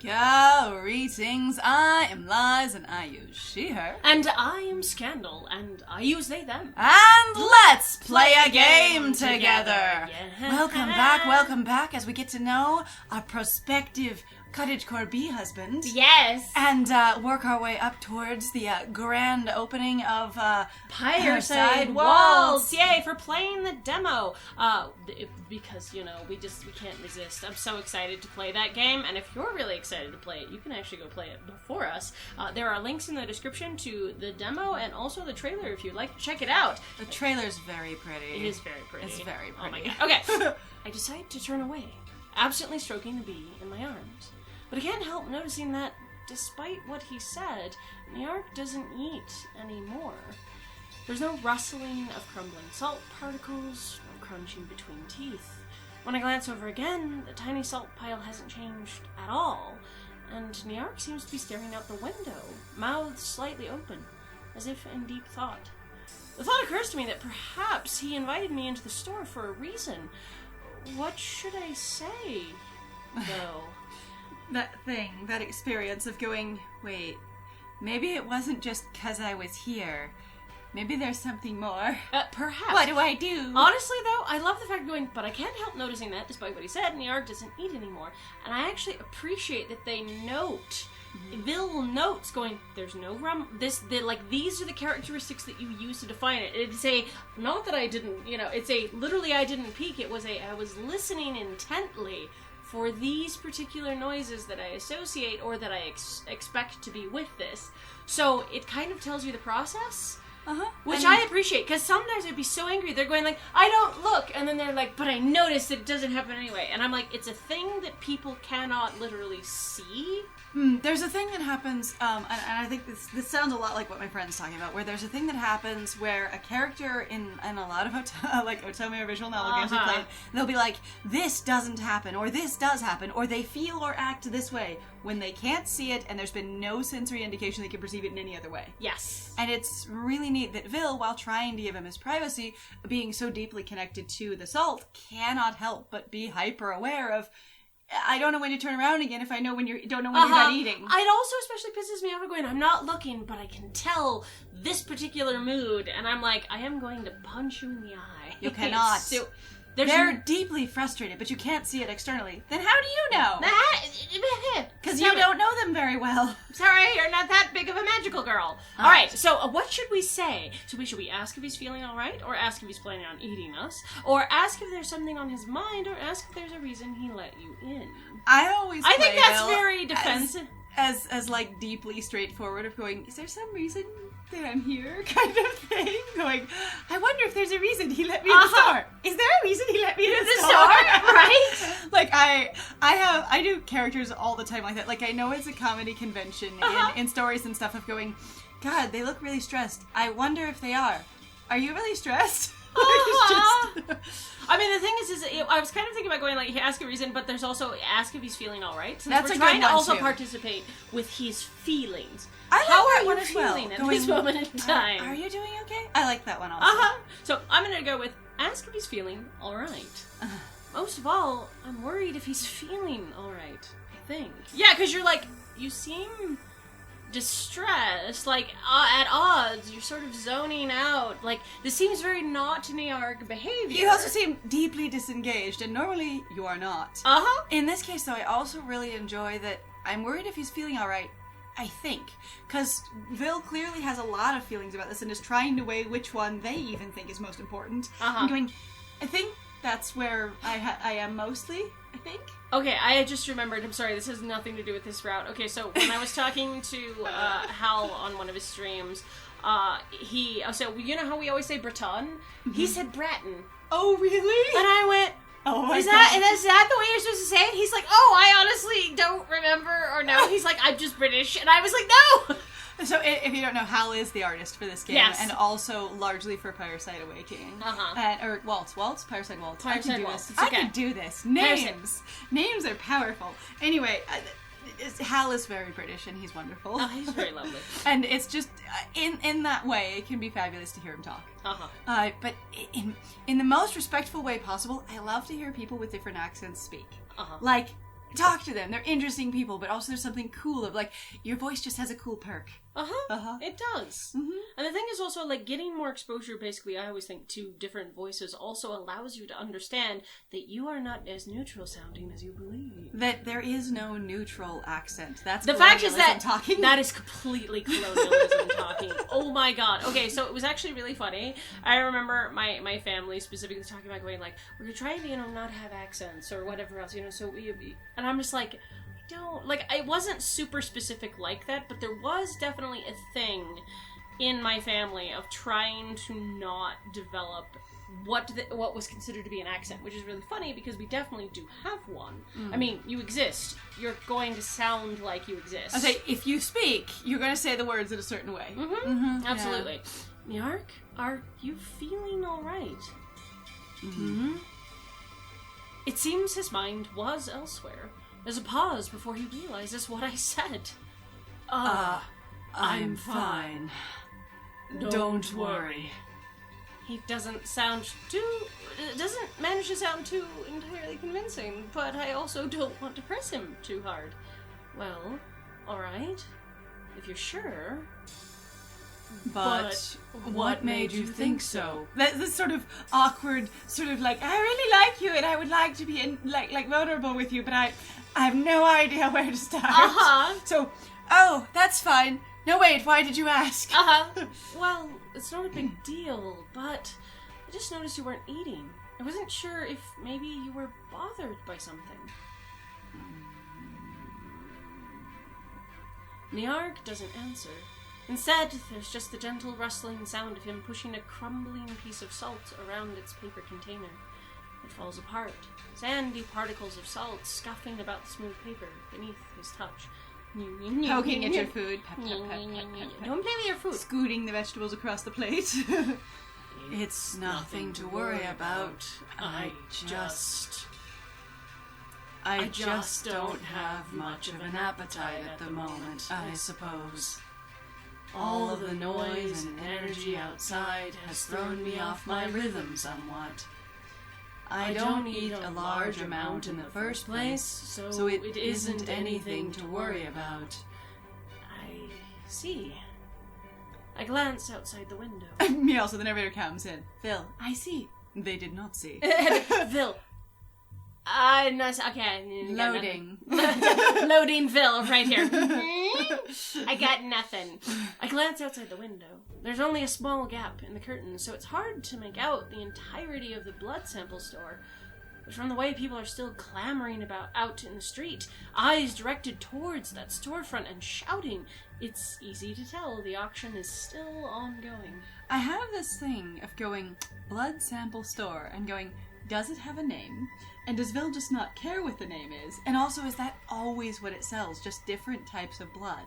Greetings, I am Liz and I use she, her. And I am Scandal and I use they, them. And let's play a game together. Yeah. Welcome back as we get to know our prospective cottagecore bee husband. Yes. And work our way up towards the grand opening of Pyreside Waltz. Yay, for playing the demo. Because, you know, we can't resist. I'm so excited to play that game, and if you're really excited to play it, you can actually go play it before us. There are links in the description to the demo and also the trailer if you'd like to check it out. The trailer's very pretty. It is very pretty. It's very pretty. Oh my god. Okay. I decide to turn away, absently stroking the bee in my arms. But I can't help noticing that, despite what he said, Nyark doesn't eat anymore. There's no rustling of crumbling salt particles, no crunching between teeth. When I glance over again, the tiny salt pile hasn't changed at all, and Nyark seems to be staring out the window, mouth slightly open, as if in deep thought. The thought occurs to me that perhaps he invited me into the store for a reason. What should I say, though? That experience of going, wait, maybe it wasn't just 'cause I was here. Maybe there's something more. Perhaps. What do I do? Honestly, though, I love the fact of going, but I can't help noticing that, despite what he said, Nyark doesn't eat anymore. And I actually appreciate that they note, Vil notes going, there's no these are the characteristics that you use to define it. It's not that I didn't, it's literally I didn't peek, I was listening intently for these particular noises that I associate or that I expect to be with this. So it kind of tells you the process, which I appreciate, because sometimes I'd be so angry. They're going like, I don't look, and then they're like, but I noticed that it doesn't happen anyway. And I'm like, it's a thing that people cannot literally see. There's a thing that happens, and I think this sounds a lot like what my friend's talking about, where there's a thing that happens where a character in a lot of Otome or visual novel games we played, they'll be like, this doesn't happen, or this does happen, or they feel or act this way, when they can't see it, and there's been no sensory indication they can perceive it in any other way. Yes. And it's really neat that Vil, while trying to give him his privacy, being so deeply connected to the salt, cannot help but be hyper aware of, I don't know when to turn around again if I know don't know when you're done eating. It also especially pisses me off going, I'm not looking, but I can tell this particular mood, and I'm like, I am going to punch you in the eye. You cannot. So, they're deeply frustrated, but you can't see it externally. Then how do you know? Because you don't know them very well. Sorry, you're not that big of a magical girl. Alright, so what should we say? Should we ask if he's feeling alright? Or ask if he's planning on eating us? Or ask if there's something on his mind? Or ask if there's a reason he let you in? I think that's very defensive. As like deeply straightforward of going, is there some reason that I'm here kind of thing? Going, I wonder if there's a reason he let me in the store. Is there a reason he let me in the store? Right? Like I do characters all the time like that. Like I know it's a comedy convention in stories and stuff of going, God, they look really stressed. I wonder if they are. Are you really stressed? I mean, the thing is I was kind of thinking about going like, ask a reason, but there's also ask if he's feeling all right. Since That's we're a trying good to one, also too. Participate with his feelings. How are you feeling at this moment in time? Are you doing okay? I like that one also. So I'm gonna go with ask if he's feeling all right. Most of all, I'm worried if he's feeling all right. I think. Yeah, because you're like, you seem distressed, like at odds. You're sort of zoning out. Like this seems very not Nyark behavior. You also seem deeply disengaged, and normally you are not. In this case, though, I also really enjoy that. I'm worried if he's feeling all right. I think, because Vil clearly has a lot of feelings about this and is trying to weigh which one they even think is most important. I'm going, I think that's where I am mostly, I think. Okay, I just remembered, I'm sorry, this has nothing to do with this route. Okay, so when I was talking to Hal on one of his streams, so you know how we always say Breton? He said Breton. Oh, really? And I went, is that the way you're supposed to say it? He's like, oh, I honestly don't remember or know. He's like, I'm just British. And I was like, no! So if you don't know, Hal is the artist for this game. Yes. And also largely for Pyreside Awakening. Or Waltz, Pyreside Waltz. I can do this. Names are powerful. Anyway, Hal is very British and he's wonderful. Oh, he's very lovely. And it's just, in that way, it can be fabulous to hear him talk. But in the most respectful way possible, I love to hear people with different accents speak. Like, talk to them. They're interesting people, but also there's something cool of, like, your voice just has a cool perk. It does. And the thing is also, like, getting more exposure, basically, I always think, to different voices also allows you to understand that you are not as neutral sounding as you believe. That there is no neutral accent. That's the fact is that talking. That is completely colonialism talking. Oh my god. Okay, so it was actually really funny. I remember my family specifically talking about going, like, we're gonna try to, not have accents or whatever else, so and I'm just like, don't, like, I wasn't super specific like that, but there was definitely a thing in my family of trying to not develop what was considered to be an accent, which is really funny because we definitely do have one. I mean, you exist. You're going to sound like you exist. I say, if you speak, you're going to say the words in a certain way. Absolutely. Yeah. Nyark, are you feeling all right? It seems his mind was elsewhere. There's a pause before he realizes what I said. I'm fine. Don't worry. He doesn't manage to sound too entirely convincing, but I also don't want to press him too hard. Well, alright. If you're sure. But what made you think so? This sort of awkward, sort of like, I really like you and I would like to be like vulnerable with you, but I have no idea where to start. So, that's fine. No, wait, why did you ask? Well, it's not a big deal, but I just noticed you weren't eating. I wasn't sure if maybe you were bothered by something. Nyark doesn't answer. Instead, there's just the gentle rustling sound of him pushing a crumbling piece of salt around its paper container. It falls apart, sandy particles of salt scuffing about the smooth paper beneath his touch. Poking at your food. Don't play with your food. Scooting the vegetables across the plate. It's nothing to worry about. I just don't have much of an appetite at the moment, I suppose. All of the noise and energy outside has thrown me off my rhythm somewhat. I don't eat a large amount in the first place, so it isn't anything to worry about. I see. I glance outside the window. Meow, so the narrator comes in. Phil, I see. They did not see. Phil. No, okay. Loading. Loading Phil right here. I got nothing. I glance outside the window. There's only a small gap in the curtain, so it's hard to make out the entirety of the blood sample store. But from the way people are still clamoring about out in the street, eyes directed towards that storefront and shouting, it's easy to tell the auction is still ongoing. I have this thing of going, blood sample store, and going, does it have a name? And does Vil just not care what the name is? And also, is that always what it sells? Just different types of blood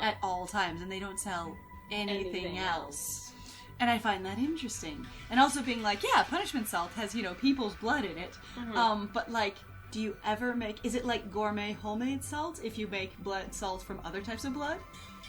at all times, and they don't sell anything else. And I find that interesting. And also being like, yeah, punishment salt has, people's blood in it. But like, do you ever make, is it like gourmet homemade salt if you make blood salt from other types of blood?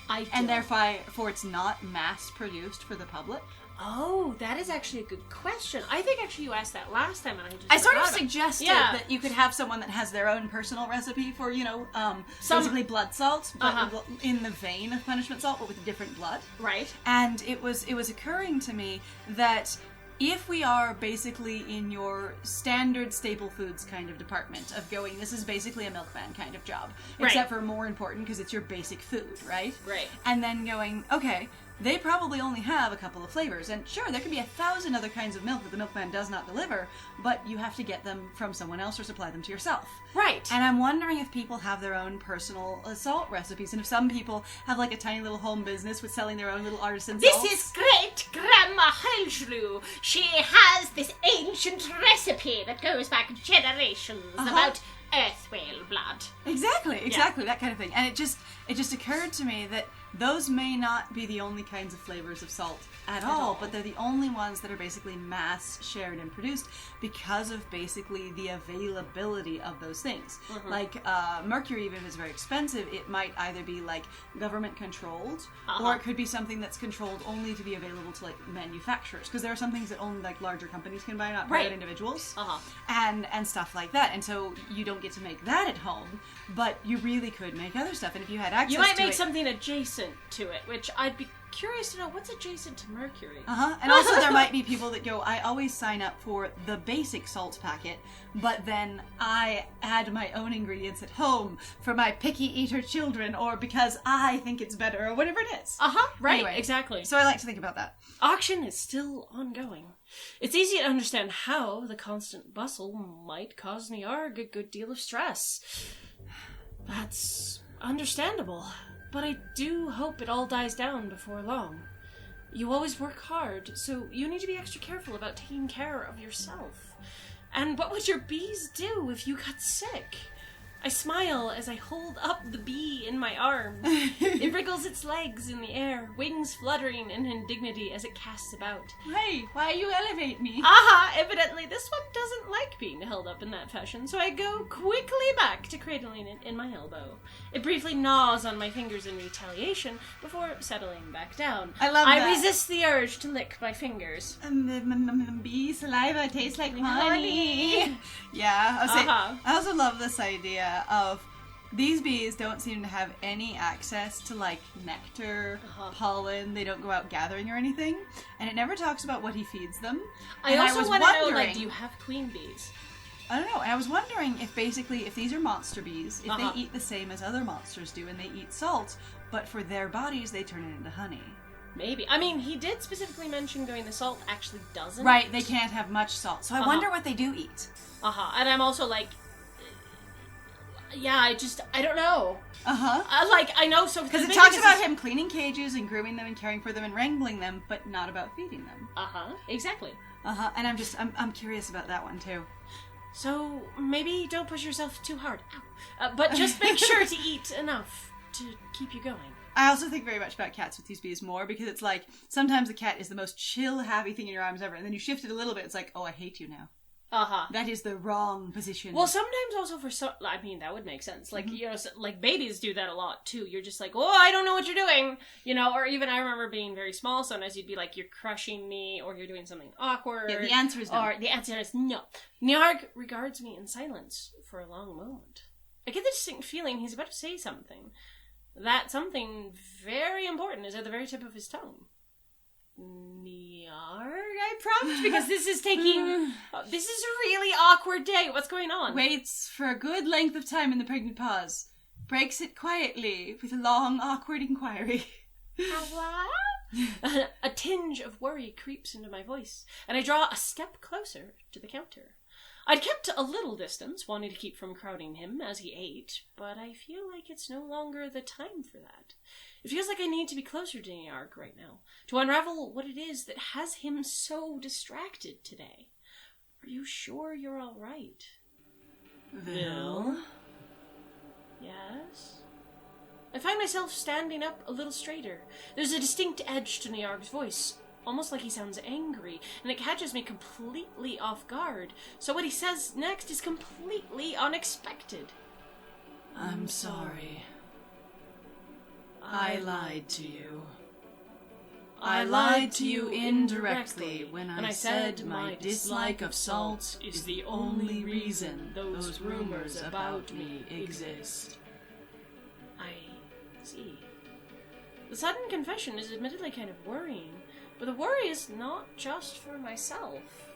I do. And therefore it's not mass produced for the public? Oh, that is actually a good question. I think actually you asked that last time, and I sort of suggested that you could have someone that has their own personal recipe for, basically blood salt, but in the vein of punishment salt, but with different blood. Right. And it was occurring to me that if we are basically in your standard staple foods kind of department of going, this is basically a milkman kind of job, except for more important because it's your basic food, right? Right. And then going, okay, they probably only have a couple of flavors, and sure, there could be 1,000 other kinds of milk that the milkman does not deliver, but you have to get them from someone else or supply them to yourself. Right. And I'm wondering if people have their own personal salt recipes, and if some people have like a tiny little home business with selling their own little artisan salts. This is great Grandma Helshlu. She has this ancient recipe that goes back generations about earth whale blood. Exactly, that kind of thing. And it just occurred to me that those may not be the only kinds of flavors of salt at all, but they're the only ones that are basically mass shared and produced because of basically the availability of those things. Like mercury, even if it's very expensive, it might either be like government controlled or it could be something that's controlled only to be available to like manufacturers, because there are some things that only like larger companies can buy, not private individuals, and stuff like that. And so you don't get to make that at home, but you really could make other stuff, and if you had access to it... You might make something adjacent to it, which I'd be curious to know what's adjacent to Mercury. And also there might be people that go, I always sign up for the basic salt packet, but then I add my own ingredients at home for my picky eater children, or because I think it's better, or whatever it is. Right, Anyway, exactly. So I like to think about that. Auction is still ongoing. It's easy to understand how the constant bustle might cause Niarg a good deal of stress. That's understandable. But I do hope it all dies down before long. You always work hard, so you need to be extra careful about taking care of yourself. And what would your bees do if you got sick? I smile as I hold up the bee in my arms. It wriggles its legs in the air, wings fluttering in indignity as it casts about. Hey, why you elevate me? Evidently this one doesn't like being held up in that fashion, so I go quickly back to cradling it in my elbow. It briefly gnaws on my fingers in retaliation before settling back down. I resist the urge to lick my fingers. Bee saliva tastes like honey. Yeah, I also love this idea of these bees don't seem to have any access to like nectar, pollen. They don't go out gathering or anything, and it never talks about what he feeds them. I also want to know, like, do you have queen bees? I don't know, and I was wondering if basically, if these are monster bees, if they eat the same as other monsters do, and they eat salt, but for their bodies they turn it into honey. Maybe. I mean, he did specifically mention going the salt actually doesn't. Right, they can't have much salt, so I wonder what they do eat. And I'm also like, yeah, I don't know. I know, so... Because it talks about him cleaning cages and grooming them and caring for them and wrangling them, but not about feeding them. Exactly. And I'm curious about that one, too. So, maybe don't push yourself too hard. But just make sure to eat enough to keep you going. I also think very much about cats with these bees more, because it's like, sometimes the cat is the most chill, happy thing in your arms ever, and then you shift it a little bit, it's like, oh, I hate you now. That is the wrong position. Well, sometimes also for some... I mean, that would make sense. Like, you know, like babies do that a lot, too. You're just like, oh, I don't know what you're doing. You know, or even I remember being very small, sometimes you'd be like, you're crushing me, or you're doing something awkward. Yeah, the answer is no. Or the answer is no. Niarg regards me in silence for a long moment. I get the distinct feeling he's about to say something. That something very important is at the very tip of his tongue. Niarg, I prompt, because this is taking... this is a really awkward day. What's going on? Waits for a good length of time in the pregnant pause. Breaks it quietly with a long, awkward inquiry. A tinge of worry creeps into my voice, and I draw a step closer to the counter. I'd kept a little distance, wanting to keep from crowding him as he ate, but I feel like it's no longer the time for that. It feels like I need to be closer to Niarg right now, to unravel what it is that has him so distracted today. Are you sure you're all right? Vil? Yes? I find myself standing up a little straighter. There's a distinct edge to Niarg's voice, almost like he sounds angry, and it catches me completely off guard. So what he says next is completely unexpected. I'm sorry. I lied to you. I lied to you indirectly when I said my dislike of salt is the only reason those rumors about me exist. I see. The sudden confession is admittedly kind of worrying, but the worry is not just for myself.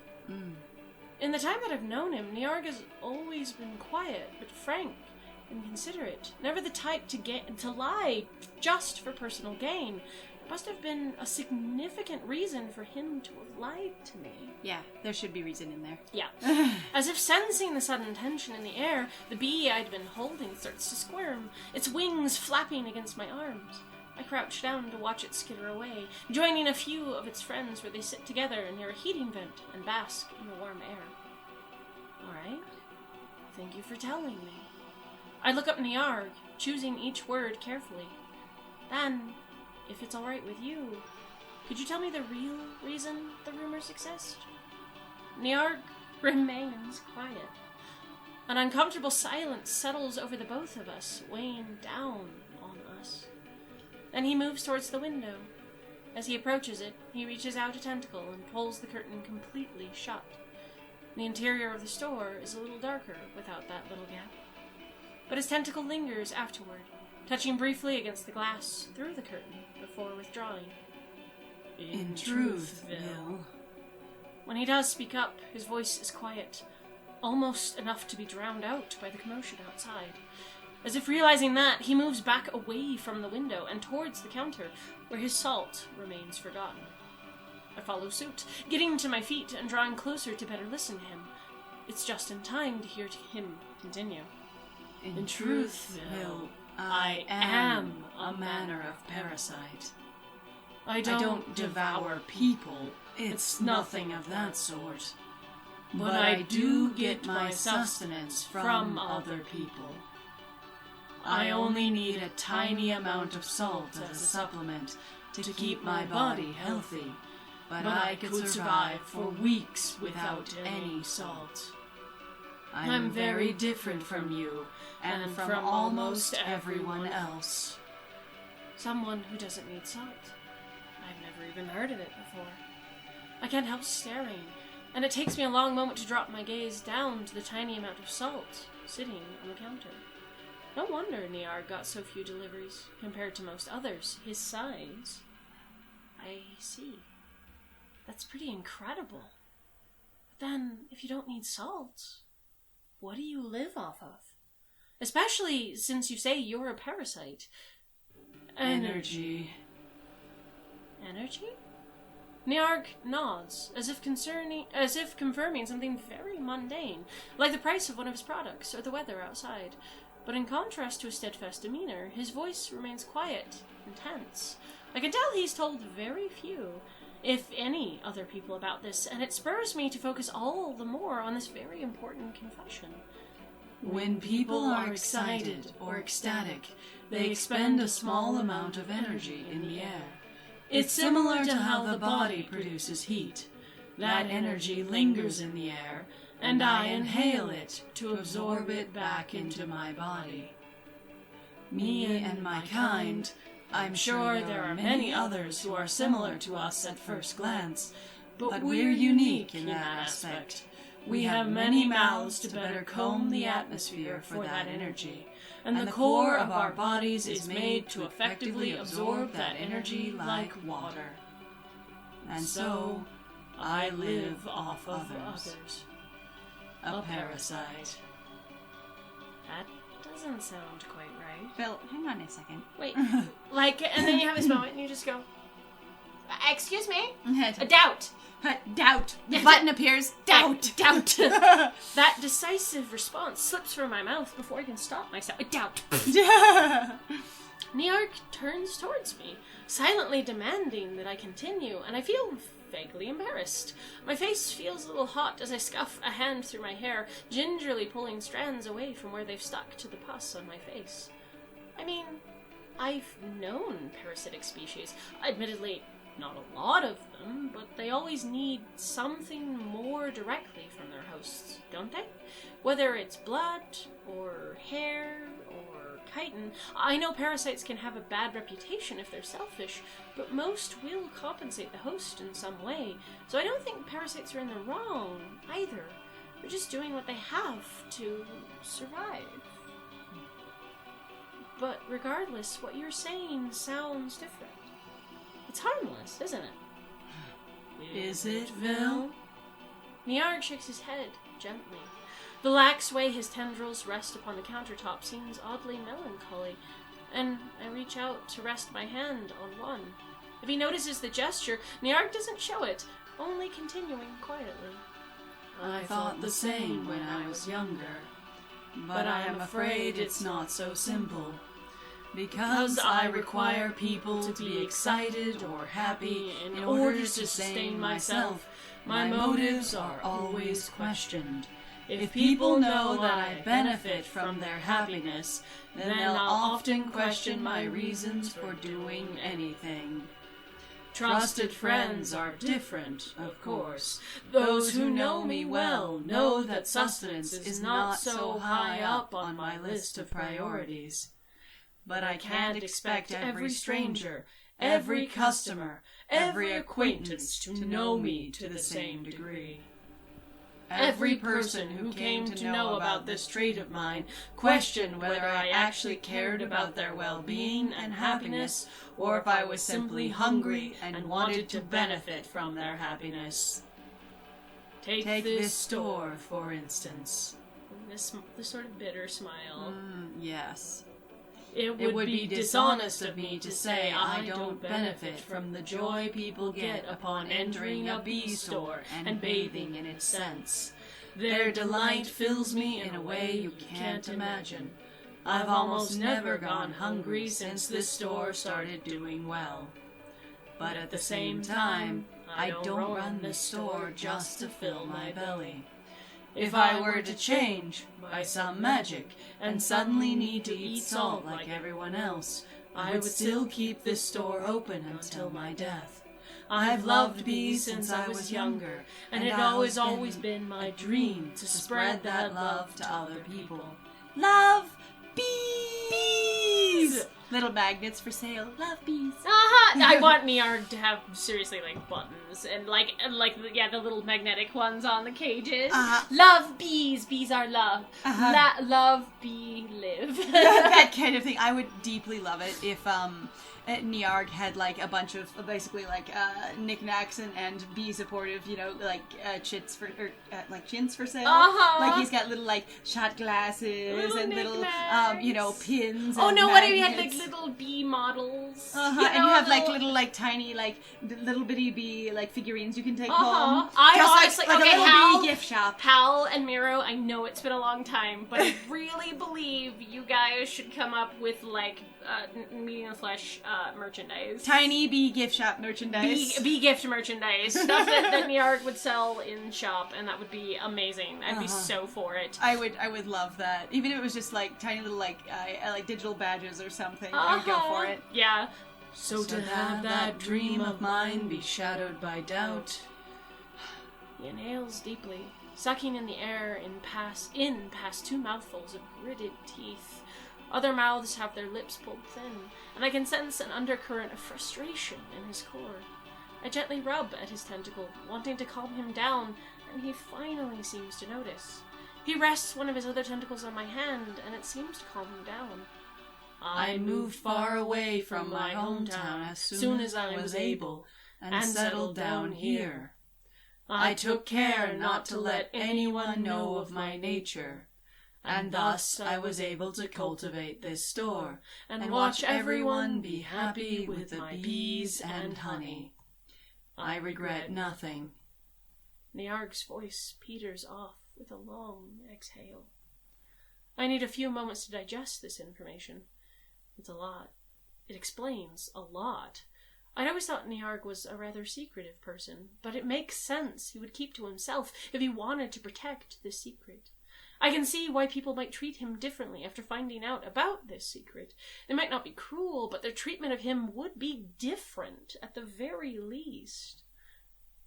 In the time that I've known him, Niarg has always been quiet but frank and considerate, never the type to lie just for personal gain. There must have been a significant reason for him to have lied to me. Yeah, there should be reason in there. Yeah. As if sensing the sudden tension in the air, the bee I'd been holding starts to squirm, its wings flapping against my arms. I crouch down to watch it skitter away, joining a few of its friends where they sit together near a heating vent and bask in the warm air. All right. Thank you for telling me. I look up Niarg, choosing each word carefully. Then, if it's all right with you, could you tell me the real reason the rumors exist? Niarg remains quiet. An uncomfortable silence settles over the both of us, weighing down on us. Then he moves towards the window. As he approaches it, he reaches out a tentacle and pulls the curtain completely shut. The interior of the store is a little darker without that little gap. but his tentacle lingers afterward, touching briefly against the glass through the curtain before withdrawing. In truth, Vil. When he does speak up, his voice is quiet, almost enough to be drowned out by the commotion outside. As if realizing that, he moves back away from the window and towards the counter, where his salt remains forgotten. I follow suit, getting to my feet and drawing closer to better listen to him. It's just in time to hear him continue. In truth, Vil, I am a manner of parasite. I don't devour people. It's nothing of that sort. But I do get my sustenance from other people. I only need a tiny amount of salt as a supplement to keep my body healthy, but I could survive for weeks without any salt. I'm very different from you, and from almost everyone else. Someone who doesn't need salt. I've never even heard of it before. I can't help staring, and it takes me a long moment to drop my gaze down to the tiny amount of salt sitting on the counter. No wonder Niar got so few deliveries compared to most others his size. I see. That's pretty incredible. But then, if you don't need salt, what do you live off of? Especially since you say you're a parasite. Energy. Energy? Niarg nods, as if confirming something very mundane, like the price of one of his products or the weather outside. But in contrast to his steadfast demeanor, his voice remains quiet and tense. I can tell he's told very few, if any, other people about this, and it spurs me to focus all the more on this very important confession. When people are excited or ecstatic, they expend a small amount of energy in the air. It's similar to how the body produces heat. That energy lingers in the air, and I inhale it to absorb it back into my body. Me and my kind, I'm sure there are many others who are similar to us at first glance, but we're unique in that aspect. We have many mouths to better comb the atmosphere for that energy, and the core of our bodies is made to effectively absorb that energy like water. And so, I live off of others. A parasite. That doesn't sound quite right. Phil, hang on a second. Wait, and then you have this moment and you just go, excuse me? A Doubt. Doubt. The button appears. Doubt. Doubt. That decisive response slips from my mouth before I can stop myself. Doubt. Niark turns towards me, silently demanding that I continue, and I feel vaguely embarrassed. My face feels a little hot as I scuff a hand through my hair, gingerly pulling strands away from where they've stuck to the pus on my face. I mean, I've known parasitic species. Admittedly, not a lot of them, but they always need something more directly from their hosts, don't they? Whether it's blood, or hair, or chitin. I know parasites can have a bad reputation if they're selfish, but most will compensate the host in some way, so I don't think parasites are in the wrong, either. They're just doing what they have to survive. But regardless, what you're saying sounds different. It's harmless, isn't it? Is it, Vil? Niarg shakes his head gently. The lax way his tendrils rest upon the countertop seems oddly melancholy, and I reach out to rest my hand on one. If he notices the gesture, Niarg doesn't show it, only continuing quietly. I thought the same when I was younger, but I am afraid it's not so simple. Because I require people to be excited or happy in order to sustain myself, my motives are always questioned. If people know that I benefit from their happiness, then they'll often question my reasons for doing anything. Trusted friends are different, of course. Those who know me well know that sustenance is not so high up on my list of priorities. But I can't expect every stranger, every customer, every acquaintance to know me to the same degree. Every person who came to know about this trait of mine questioned whether I actually cared about their well-being and happiness, or if I was simply hungry and wanted to benefit from their happiness. Take this store, for instance. This sort of bitter smile. Yes. It would be dishonest of me to say I don't benefit from the joy people get upon entering a bee store and bathing in its scents. Their delight fills me in a way you can't imagine. I've almost never gone hungry since this store started doing well. But at the same time, I don't run the store just to fill my belly. If I were to change, by some magic, and suddenly need to eat salt like everyone else, I would still keep this store open until my death. I've loved bees since I was younger, and it has always been my dream to spread that love to other people. Love bees! Little magnets for sale. Love bees. I want Niarg to have seriously like buttons and the little magnetic ones on the cages. Love bees. Bees are love. Love bee live. That kind of thing. I would deeply love it if Niarg had like a bunch of basically like knickknacks and bee supportive, chits for chins for sale. Like he's got little like shot glasses and little pins. Oh and no! What if you magnets. had like little bee models? And you have like little like tiny like little bitty bee like figurines you can take home. I honestly like a little Hal, bee gift shop. Hal and Miru, I know it's been a long time, but I really believe you guys should come up with like meat and flesh merchandise. Tiny bee gift shop merchandise. Bee gift merchandise. Stuff that Niarg would sell in shop, and that would be amazing. I'd be so for it. I would love that. Even if it was just like tiny little like digital badges or something. I would go for it. Yeah. So to have that dream of mine be shadowed by doubt. He inhales deeply, sucking in the air past 2 mouthfuls of gritted teeth. Other mouths have their lips pulled thin, and I can sense an undercurrent of frustration in his core. I gently rub at his tentacle, wanting to calm him down, and he finally seems to notice. He rests one of his other tentacles on my hand, and it seems to calm him down. I moved far away from my hometown as soon as I was able, and settled down here. I took care not to let anyone know of my nature, and thus I was able to cultivate this store, and watch everyone be happy with the bees and honey. I regret nothing. Niarg's voice peters off with a long exhale. I need a few moments to digest this information. It's a lot. It explains a lot. I'd always thought Niarg was a rather secretive person, but it makes sense he would keep to himself if he wanted to protect this secret. I can see why people might treat him differently after finding out about this secret. They might not be cruel, but their treatment of him would be different, at the very least.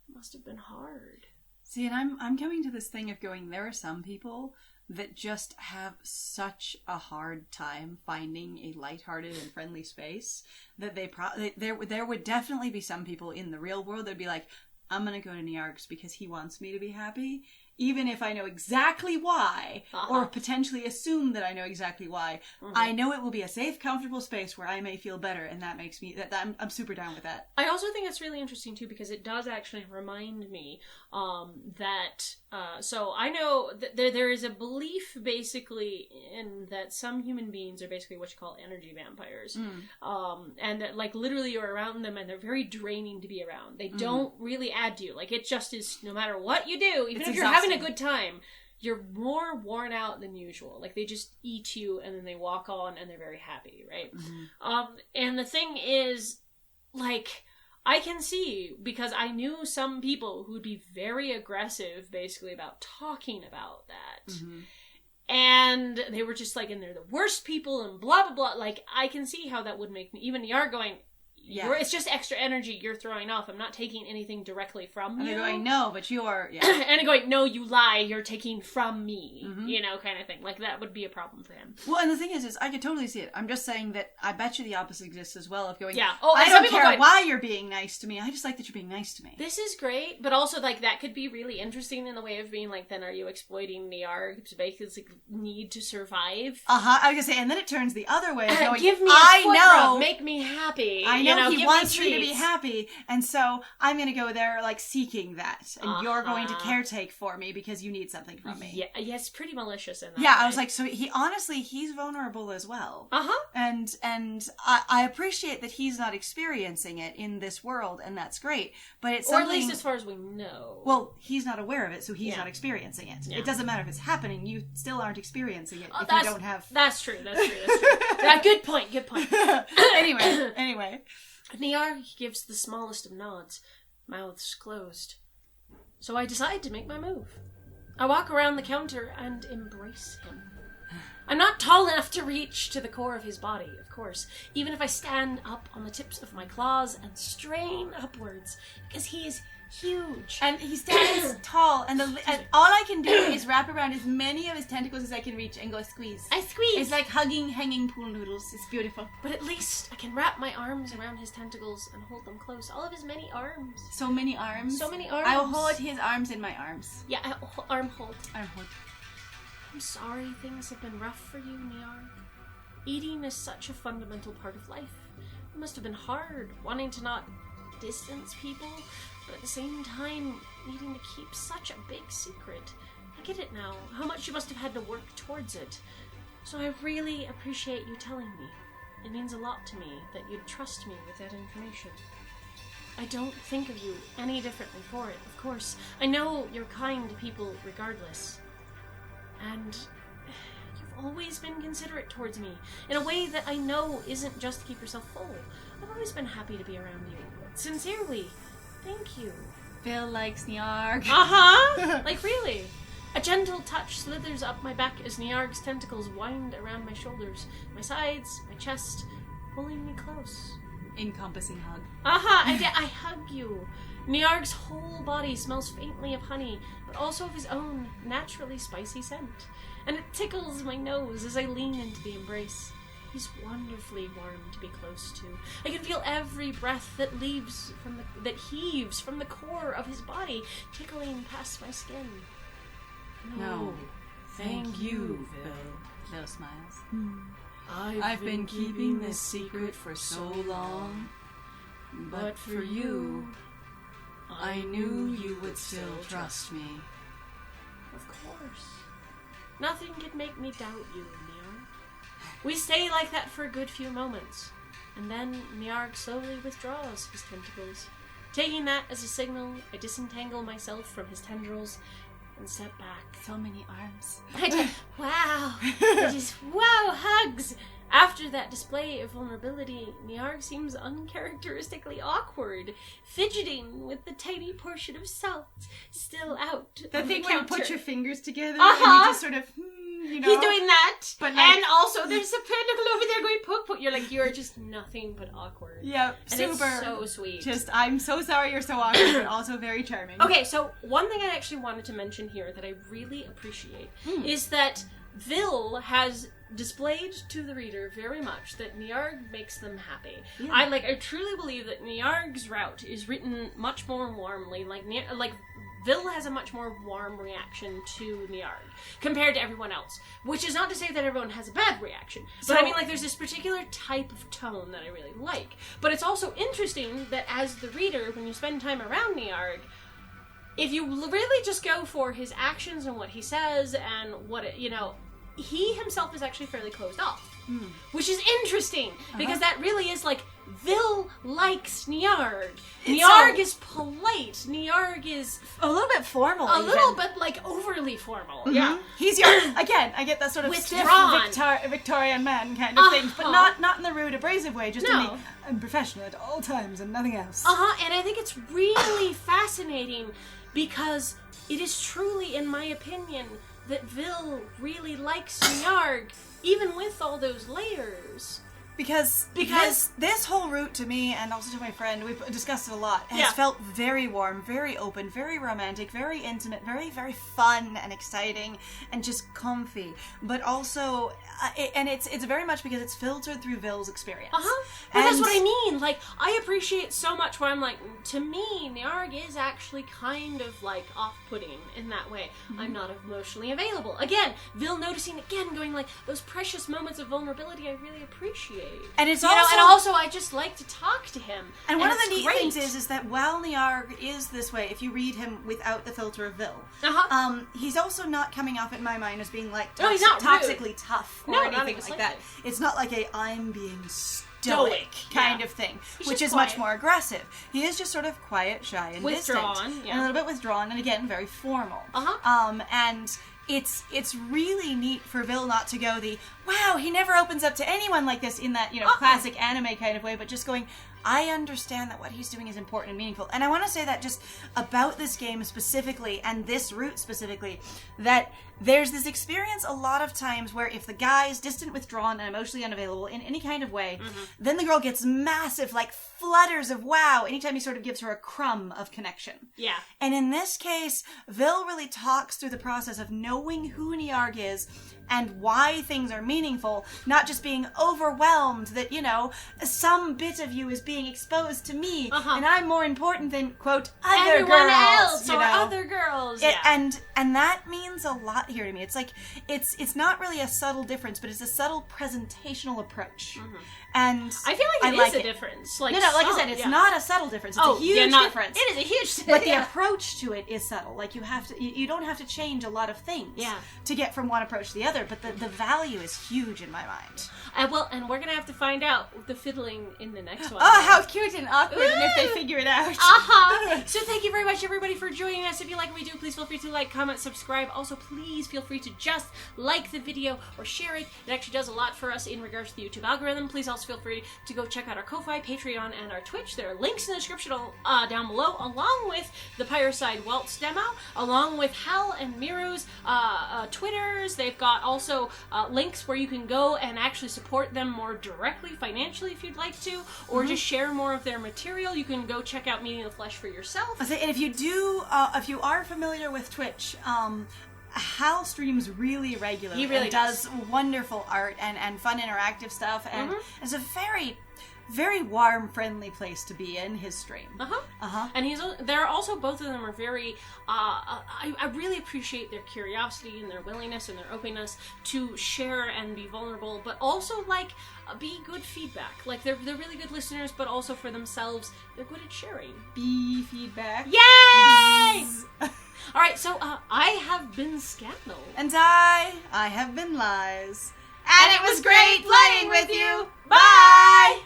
It must have been hard. See, and I'm coming to this thing of going, there are some people that just have such a hard time finding a lighthearted and friendly space that there would definitely be some people in the real world that'd be like, I'm gonna go to Niarg's because he wants me to be happy, even if I know exactly why, or potentially assume that I know exactly why. I know it will be a safe, comfortable space where I may feel better, and that makes me I'm super down with that. I also think it's really interesting too because it does actually remind me that so I know that there is a belief basically in that some human beings are basically what you call energy vampires, and that like literally you're around them and they're very draining to be around. They don't really add to you. Like it just is, no matter what you do, even if you're having a good time, you're more worn out than usual. Like they just eat you and then they walk on and they're very happy, right? And the thing is, like, I can see, because I knew some people who would be very aggressive basically about talking about that. And they were just like, and they're the worst people and blah, blah, blah. Like, I can see how that would make me, even Niarg going, it's just extra energy you're throwing off. I'm not taking anything directly from you. And they're going, no, but you're... Yeah. And they're going, no, you lie, you're taking from me. You know, kind of thing. Like, that would be a problem for him. Well, and the thing is I could totally see it. I'm just saying that I bet you the opposite exists as well, of going, I don't care why you're being nice to me, I just like that you're being nice to me. This is great, but also, like, that could be really interesting in the way of being like, then are you exploiting Niarg to make his need to survive? I was gonna say, and then it turns the other way, going, give me a foot rub, make me happy. I know he wants you to be happy, and so I'm going to go there, like, seeking that, and you're going to caretake for me because you need something from me. Yeah, it's pretty malicious in that way. I was like, so he's vulnerable as well. And I appreciate that he's not experiencing it in this world, and that's great, but it's something... Or at least as far as we know. Well, he's not aware of it, so he's not experiencing it. Yeah. It doesn't matter if it's happening, you still aren't experiencing it if you don't have... That's true. Yeah, good point. Anyway. Niarg gives the smallest of nods, mouths closed. So I decide to make my move. I walk around the counter and embrace him. I'm not tall enough to reach to the core of his body, of course, even if I stand up on the tips of my claws and strain upwards, because he is huge. And he stands tall, and all I can do is wrap around as many of his tentacles as I can reach and go squeeze. I squeeze. It's like hugging hanging pool noodles. It's beautiful. But at least I can wrap my arms around his tentacles and hold them close. All of his many arms. So many arms. I'll hold his arms in my arms. Yeah, arm hold. Arm hold. I'm sorry things have been rough for you, Niarg. Eating is such a fundamental part of life. It must have been hard, wanting to not distance people, but at the same time, needing to keep such a big secret. I get it now, how much you must have had to work towards it. So I really appreciate you telling me. It means a lot to me that you'd trust me with that information. I don't think of you any differently for it, of course. I know you're kind to people regardless. And you've always been considerate towards me, in a way that I know isn't just to keep yourself full. I've always been happy to be around you. Sincerely, thank you. Bill likes Niarg. Like, really. A gentle touch slithers up my back as Niarg's tentacles wind around my shoulders, my sides, my chest, pulling me close. Encompassing hug. I hug you. Niarg's whole body smells faintly of honey, but also of his own naturally spicy scent. And it tickles my nose as I lean into the embrace. He's wonderfully warm to be close to. I can feel every breath that heaves from the core of his body, tickling past my skin. No, thank you, Phil. Phil smiles. I've been keeping this secret for so long, but for you, I knew you would still trust me. Of course. Nothing could make me doubt you, Niarg. We stay like that for a good few moments, and then Niarg slowly withdraws his tentacles. Taking that as a signal, I disentangle myself from his tendrils and step back. So many arms. Wow. It is hugs. After that display of vulnerability, Niarg seems uncharacteristically awkward, fidgeting with the tiny portion of salt still out. The thing where you put your fingers together and you just sort of, you know. He's doing that. But and also there's a pentacle over there going poke poke. You're like, you're just nothing but awkward. Yep, and super. It's so sweet. I'm so sorry you're so awkward, but also very charming. Okay, so one thing I actually wanted to mention here that I really appreciate is that Vil has displayed to the reader very much that Niarg makes them happy. Yeah. I truly believe that Niarg's route is written much more warmly. Like Vil has a much more warm reaction to Niarg compared to everyone else. Which is not to say that everyone has a bad reaction. But I mean, there's this particular type of tone that I really like. But it's also interesting that as the reader, when you spend time around Niarg, if you really just go for his actions and what he says and what he himself is actually fairly closed off. Which is interesting, because that really is Vil likes Niarg. Niarg is polite. Niarg is a little bit formal. A little bit overly formal. Yeah. He's again, I get that sort of stiff Victorian man kind of thing, but not in the rude, abrasive way, just in the I'm professional at all times and nothing else. And I think it's really fascinating because it is truly, in my opinion, that Vil really likes Niarg, even with all those layers. Because this whole route to me, and also to my friend, we've discussed it a lot, has felt very warm, very open, very romantic, very intimate, very, very fun and exciting, and just comfy. But also, and it's very much because it's filtered through Vil's experience. But that's what I mean. Like, I appreciate so much where I'm like, to me, Niarg is actually kind of like off-putting in that way. I'm not emotionally available. Again, Vil noticing again, going like, those precious moments of vulnerability I really appreciate. And it's also I just like to talk to him. And one of the neat things is that while Niarg is this way, if you read him without the filter of Vil, he's also not coming off in my mind as being like he's not toxically tough or anything like that. It. It's not like I'm being stoic kind of thing, which is much more aggressive. He is just sort of quiet, shy, and withdrawn, distant, and a little bit withdrawn, and again very formal. And it's really neat for Vil not to go wow, he never opens up to anyone like this in that, classic anime kind of way, but just going, I understand that what he's doing is important and meaningful. And I want to say that just about this game specifically, and this route specifically, that there's this experience a lot of times where if the guy's distant, withdrawn, and emotionally unavailable in any kind of way, then the girl gets massive, flutters of wow anytime he sort of gives her a crumb of connection. Yeah. And in this case, Vil really talks through the process of knowing who Niarg is and why things are meaningful, not just being overwhelmed that, some bit of you is being exposed to me, and I'm more important than, quote, other girls. Other girls. And that means a lot here to me. It's like, it's not really a subtle difference, but it's a subtle presentational approach. And I feel like it is a difference. Like I said, it's not a subtle difference. It's a huge difference. It is a huge difference. But the approach to it is subtle. Like, you don't have to change a lot of things to get from one approach to the other, but the value is huge in my mind. And we're going to have to find out the fiddling in the next one. Oh, how cute and awkward, and if they figure it out. So thank you very much, everybody, for joining us. If you like what we do, please feel free to like, comment, subscribe. Also, please feel free to just like the video or share it. It actually does a lot for us in regards to the YouTube algorithm. Please also feel free to go check out our Ko-fi, Patreon, and our Twitch. There are links in the description down below, along with the Pyreside Waltz demo, along with Hal and Miru's Twitters. They've got also links where you can go and actually support them more directly financially if you'd like to, or just share more of their material. You can go check out Meeting the Flesh for yourself. And if you are familiar with Twitch, Hal streams really regularly. He really does wonderful art and fun interactive stuff, and it's a very, very warm, friendly place to be in, his stream. And they're also, both of them are very, I really appreciate their curiosity and their willingness and their openness to share and be vulnerable, but also, be good feedback. They're really good listeners, but also for themselves, they're good at sharing. Be feedback. Yay! Alright, so, I have been Scandal. And I have been Lies. And it was great playing with you! Bye!